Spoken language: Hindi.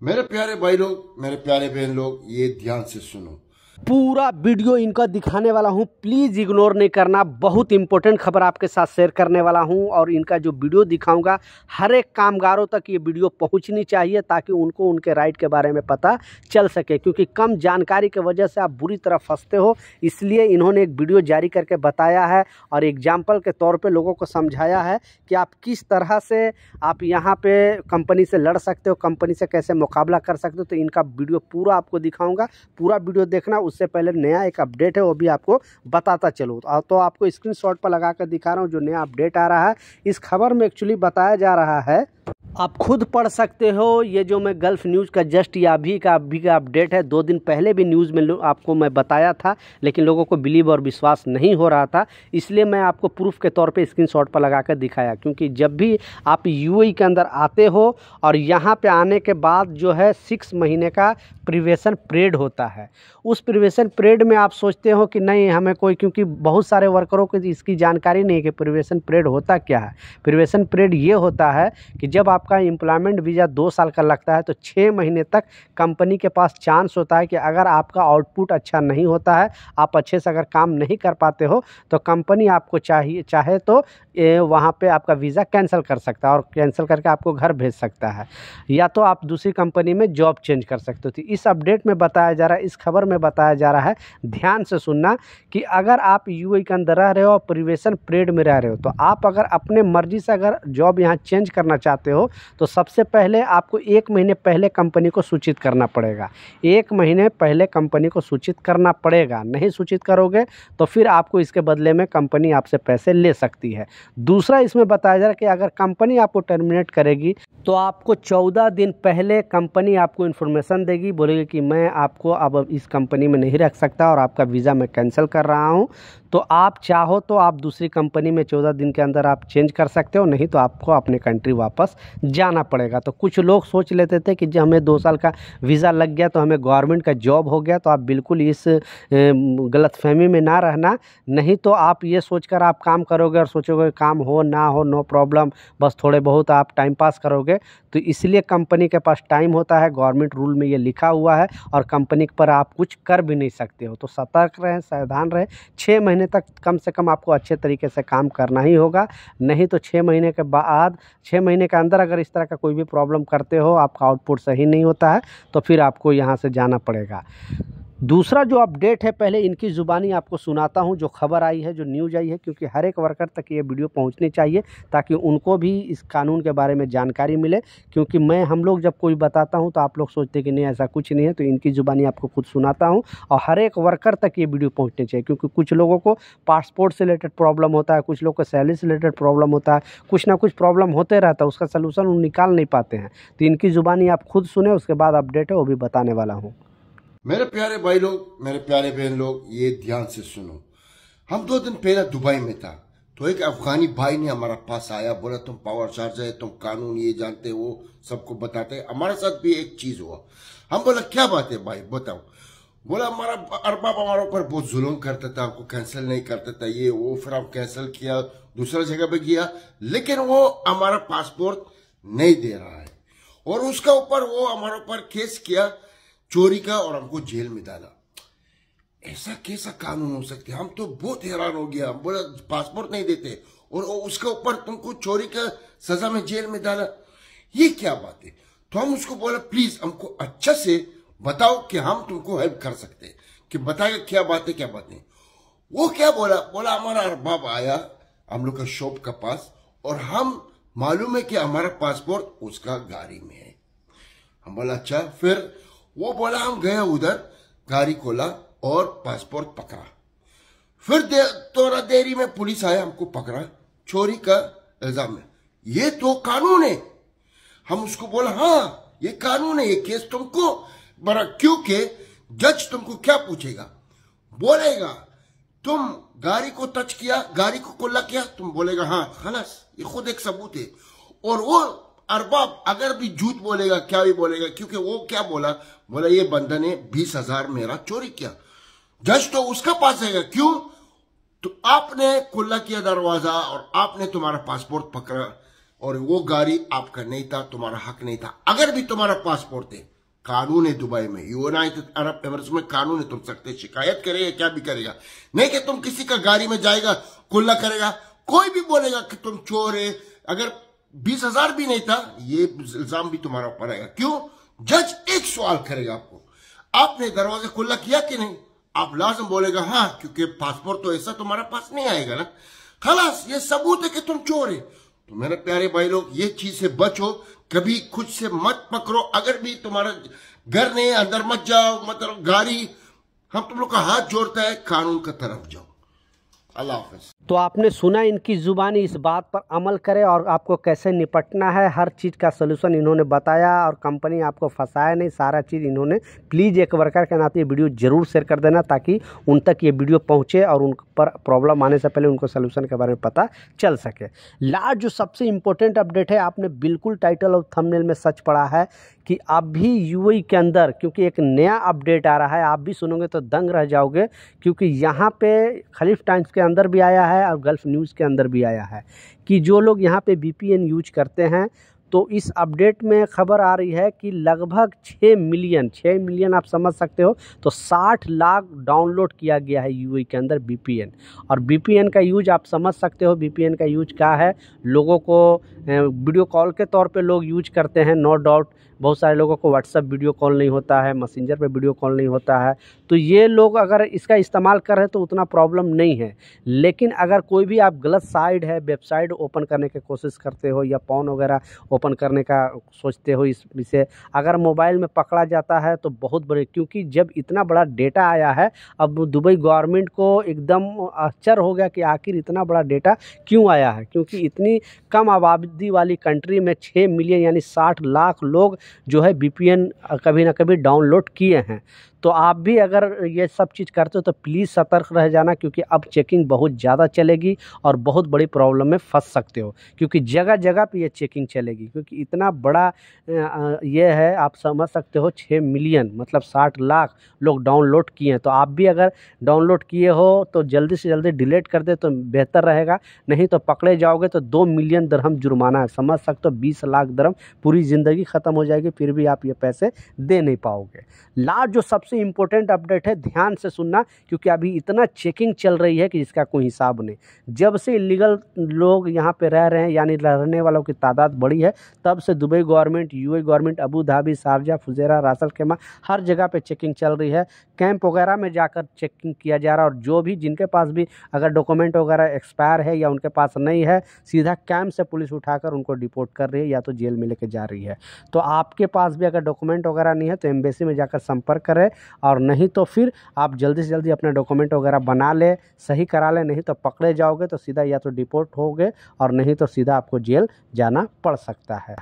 मेरे प्यारे भाई लोग, मेरे प्यारे बहन लोग, ये ध्यान से सुनो। पूरा वीडियो इनका दिखाने वाला हूं, प्लीज़ इग्नोर नहीं करना। बहुत इंपॉर्टेंट खबर आपके साथ शेयर करने वाला हूं और इनका जो वीडियो दिखाऊंगा हर एक कामगारों तक ये वीडियो पहुंचनी चाहिए ताकि उनको उनके राइट के बारे में पता चल सके, क्योंकि कम जानकारी की वजह से आप बुरी तरह फंसते हो। इसलिए इन्होंने एक वीडियो जारी करके बताया है और एग्जाम्पल के तौर पर लोगों को समझाया है कि आप किस तरह से आप यहाँ पर कंपनी से लड़ सकते हो, कंपनी से कैसे मुकाबला कर सकते हो। तो इनका वीडियो पूरा आपको दिखाऊँगा, पूरा वीडियो देखना। उससे पहले नया एक अपडेट है वो भी आपको बताता चलो। तो आपको स्क्रीनशॉट पर लगा कर दिखा रहा हूँ जो नया अपडेट आ रहा है। इस खबर में एक्चुअली बताया जा रहा है, आप खुद पढ़ सकते हो। ये जो मैं गल्फ न्यूज़ का जस्ट या अभी का अपडेट है। 2 दिन पहले भी न्यूज़ में आपको मैं बताया था, लेकिन लोगों को बिलीव और विश्वास नहीं हो रहा था, इसलिए मैं आपको प्रूफ के तौर पे स्क्रीनशॉट पर लगा कर दिखाया। क्योंकि जब भी आप यूएई के अंदर आते हो और यहाँ पे आने के बाद जो है 6 महीने का प्रिवेशन पीरियड होता है। उस प्रिवेशन पीरियड में आप सोचते हो कि नहीं हमें कोई, क्योंकि बहुत सारे वर्करों को इसकी जानकारी नहीं है कि प्रिवेशन पीरियड होता क्या है। प्रिवेशन पीरियड ये होता है कि जब आपका एम्प्लॉयमेंट वीज़ा 2 साल का लगता है तो 6 महीने तक कंपनी के पास चांस होता है कि अगर आपका आउटपुट अच्छा नहीं होता है, आप अच्छे से अगर काम नहीं कर पाते हो, तो कंपनी आपको चाहे तो वहाँ पे आपका वीज़ा कैंसिल कर सकता है और कैंसिल करके आपको घर भेज सकता है, या तो आप दूसरी कंपनी में जॉब चेंज कर सकते हो। तो इस अपडेट में बताया जा रहा है, इस खबर में बताया जा रहा है, ध्यान से सुनना, कि अगर आप यूएई के अंदर रह रहे हो और प्रिवेशन पीरियड में रह रहे हो, तो आप अगर अपने मर्जी से अगर जॉब यहाँ चेंज करना चाहते हो तो सबसे पहले आपको 1 महीने पहले कंपनी को सूचित करना पड़ेगा। 1 महीने पहले कंपनी को सूचित करना पड़ेगा। नहीं सूचित करोगे तो फिर आपको इसके बदले में कंपनी आपसे पैसे ले सकती है। दूसरा इसमें बताया जा रहा है कि अगर कंपनी आपको टर्मिनेट करेगी तो आपको 14 दिन पहले कंपनी आपको इन्फॉर्मेशन देगी, बोलेगी कि मैं आपको अब इस कंपनी में नहीं रख सकता और आपका वीज़ा मैं कैंसिल कर रहा हूँ। तो आप चाहो तो आप दूसरी कंपनी में 14 दिन के अंदर आप चेंज कर सकते हो, नहीं तो आपको अपने कंट्री वापस जाना पड़ेगा। तो कुछ लोग सोच लेते थे कि जब हमें 2 साल का वीज़ा लग गया तो हमें गवर्नमेंट का जॉब हो गया। तो आप बिल्कुल इस गलतफहमी में ना रहना, नहीं तो आप ये सोचकर आप काम करोगे और सोचोगे काम हो ना हो नो प्रॉब्लम, बस थोड़े बहुत आप टाइम पास करोगे। तो इसलिए कंपनी के पास टाइम होता है, गवर्नमेंट रूल में ये लिखा हुआ है और कंपनी पर आप कुछ कर भी नहीं सकते हो। तो सतर्क रहें, सावधान रहें। 6 महीने तक कम से कम आपको अच्छे तरीके से काम करना ही होगा, नहीं तो 6 महीने के बाद 6 महीने के अंदर अगर इस तरह का कोई भी प्रॉब्लम करते हो, आपका आउटपुट सही नहीं होता है, तो फिर आपको यहाँ से जाना पड़ेगा। दूसरा जो अपडेट है, पहले इनकी ज़ुबानी आपको सुनाता हूँ जो खबर आई है, जो न्यूज़ आई है, क्योंकि हर एक वर्कर तक ये वीडियो पहुँचनी चाहिए ताकि उनको भी इस कानून के बारे में जानकारी मिले। क्योंकि हम लोग जब कोई बताता हूँ तो आप लोग सोचते हैं कि नहीं ऐसा कुछ नहीं है, तो इनकी ज़ुबानी आपको खुद सुनाता हूँ और हर एक वर्कर तक ये वीडियो पहुँचनी चाहिए। क्योंकि कुछ लोगों को पासपोर्ट से रिलेटेड प्रॉब्लम होता है, कुछ लोग को सैलरी से रिलेटेड प्रॉब्लम होता है, कुछ ना कुछ प्रॉब्लम होते रहता है, उसका सलूशन वो निकाल नहीं पाते हैं। तो इनकी ज़ुबानी आप खुद सुने, उसके बाद अपडेट है वो भी बताने वाला हूँ। मेरे प्यारे भाई लोग, मेरे प्यारे बहन लोग, ये ध्यान से सुनो। हम 2 दिन पहले दुबई में था, तो एक अफगानी भाई ने हमारा पास आया, बोला तुम पावर चार्ज है, तुम कानून ये जानते हो, सबको बताते। हमारे साथ भी एक चीज हुआ। हम बोला क्या बात है भाई बताओ। बोला हमारा अरबाब हमारे ऊपर बहुत जुल्म करता था, हमको कैंसिल नहीं करता था, ये वो। फिर हम कैंसिल किया, दूसरा जगह पे गया, लेकिन वो हमारा पासपोर्ट नहीं दे रहा है और उसका ऊपर वो हमारे ऊपर केस किया चोरी का और हमको जेल में डाला। ऐसा कैसा कानून हो सकते? हम तो बहुत हैरान हो गया। हम बोला पासपोर्ट नहीं देते और उसके ऊपर तुमको चोरी का सजा में जेल में डाला, ये क्या बात है? तो हम उसको बोला प्लीज हमको अच्छा से बताओ कि हम तुमको हेल्प कर सकते हैं, कि बताएगा क्या बात है क्या बात नहीं। वो क्या बोला हमारा अरबाब आया हम लोग का शॉप का पास और हम मालूम है कि हमारा पासपोर्ट उसका गाड़ी में है। हम बोला अच्छा। फिर वो बोला हम गए उधर, गाड़ी खोला और पासपोर्ट पकड़ा। फिर थोड़ा देरी में पुलिस आया, हमको पकड़ा चोरी का इल्जाम में। ये तो कानून है। हम उसको बोला हाँ ये कानून है, ये केस तुमको बड़ा, क्योंकि जज तुमको क्या पूछेगा, बोलेगा तुम गाड़ी को टच किया, गाड़ी को खुला किया, तुम बोलेगा हाँ खलास, ये खुद एक सबूत है। और वो अरबाब अगर भी झूठ बोलेगा, क्या भी बोलेगा, क्योंकि वो क्या बोला ये बंदा ने 20,000 मेरा चोरी किया। जज तो उसका पास आएगा, क्यों? तो आपने खुला किया दरवाजा और आपने तुम्हारा पासपोर्ट पकड़ा और वो गाड़ी आपका नहीं था, तुम्हारा हक नहीं था। अगर भी तुम्हारा पासपोर्ट है कानून है दुबई में, यूनाइटेड अरब एमिरेट्स में कानून है। तुम सकते शिकायत करेगा, क्या भी करेगा, नहीं कि तुम किसी का गाड़ी में जाएगा कुल्ला करेगा, कोई भी बोलेगा कि तुम चोर है। अगर 20,000 भी नहीं था, ये इल्जाम भी तुम्हारा ऊपर आएगा। क्यों? जज एक सवाल करेगा आपको, आपने दरवाजा खुला किया कि नहीं? आप लाजम बोलेगा हाँ, क्योंकि पासपोर्ट तो ऐसा तुम्हारे पास नहीं आएगा ना। खलास, ये सबूत है कि तुम चोर है। तो मेरे प्यारे भाई लोग, ये चीज से बचो, कभी खुद से मत पकड़ो। अगर भी तुम्हारा घर नहीं, अंदर मत जाओ, मतलब गाड़ी, हम तुम लोग का हाथ जोड़ता है, कानून का तरफ जाओ। अल्लाह हाफिज। तो आपने सुना इनकी जुबानी, इस बात पर अमल करें और आपको कैसे निपटना है। हर चीज़ का सलूशन इन्होंने बताया और कंपनी आपको फंसाया नहीं, सारा चीज़ इन्होंने। प्लीज़ एक वर्कर के नाते ये वीडियो ज़रूर शेयर कर देना ताकि उन तक ये वीडियो पहुँचे और उन पर प्रॉब्लम आने से पहले उनको सलूशन के बारे में पता चल सके। लास्ट जो सबसे इम्पोर्टेंट अपडेट है, आपने बिल्कुल टाइटल और थंबनेल में सच पढ़ा है कि अभी यूएई के अंदर, क्योंकि एक नया अपडेट आ रहा है, आप भी सुनोगे तो दंग रह जाओगे, क्योंकि यहाँ पे खलीफ टाइम्स के अंदर भी आया है और गल्फ न्यूज़ के अंदर भी आया है कि जो लोग यहाँ पे VPN यूज करते हैं, तो इस अपडेट में खबर आ रही है कि लगभग 6 मिलियन आप समझ सकते हो, तो 60 लाख डाउनलोड किया गया है यूएई के अंदर VPN। और VPN का यूज आप समझ सकते हो, VPN का यूज क्या है, लोगों को वीडियो कॉल के तौर पे लोग यूज करते हैं, नो डाउट। बहुत सारे लोगों को व्हाट्सएप वीडियो कॉल नहीं होता है, मैसेंजर पे वीडियो कॉल नहीं होता है, तो ये लोग अगर इसका इस्तेमाल कर रहे हैं तो उतना प्रॉब्लम नहीं है। लेकिन अगर कोई भी आप गलत साइड है, वेबसाइट ओपन करने की कोशिश करते हो या फोन वगैरह ओपन करने का सोचते हो, इससे अगर मोबाइल में पकड़ा जाता है तो बहुत बड़े, क्योंकि जब इतना बड़ा डेटा आया है, अब दुबई गवर्नमेंट को एकदम आश्चर्य हो गया कि आखिर इतना बड़ा डेटा क्यों आया है, क्योंकि इतनी कम आबादी वाली कंट्री में 6 मिलियन यानी 60 लाख लोग जो है VPN कभी ना कभी डाउनलोड किए हैं। तो आप भी अगर ये सब चीज़ करते हो तो प्लीज़ सतर्क रह जाना, क्योंकि अब चेकिंग बहुत ज़्यादा चलेगी और बहुत बड़ी प्रॉब्लम में फंस सकते हो, क्योंकि जगह जगह पे ये चेकिंग चलेगी, क्योंकि इतना बड़ा ये है, आप समझ सकते हो 6 मिलियन मतलब 60 लाख लोग डाउनलोड किए हैं। तो आप भी अगर डाउनलोड किए हो तो जल्दी से जल्दी डिलीट कर दे तो बेहतर रहेगा, नहीं तो पकड़े जाओगे तो 2 मिलियन दिरहम जुर्माना है, समझ सकते हो 20 लाख दिरहम, पूरी ज़िंदगी ख़त्म हो जाएगी, फिर भी आप ये पैसे दे नहीं पाओगे। लास्ट जो सबसे इम्पोर्टेंट अपडेट है, ध्यान से सुनना, क्योंकि अभी इतना चेकिंग चल रही है कि इसका कोई हिसाब नहीं। जब से इलीगल लोग यहाँ पे रह रहे हैं, यानी रहने वालों की तादाद बढ़ी है, तब से Dubai government, UAE government, Abu Dhabi, Sharjah, Fujairah, रास अल खैमा, हर जगह पे चेकिंग चल रही है। कैंप वगैरह में जाकर चेकिंग किया जा रहा है, और जो भी जिनके पास भी अगर डॉक्यूमेंट वगैरह एक्सपायर है या उनके पास नहीं है, सीधा कैंप से पुलिस उठाकर उनको डिपोर्ट कर रही है या तो जेल में लेके जा रही है। तो आपके पास भी अगर डॉक्यूमेंट वगैरह नहीं है तो एम्बेसी में जाकर संपर्क करें, और नहीं तो फिर आप जल्दी से जल्दी अपने डॉक्यूमेंट वगैरह बना ले, सही करा ले, नहीं तो पकड़े जाओगे तो सीधा या तो डिपोर्ट होगे और नहीं तो सीधा आपको जेल जाना पड़ सकता है।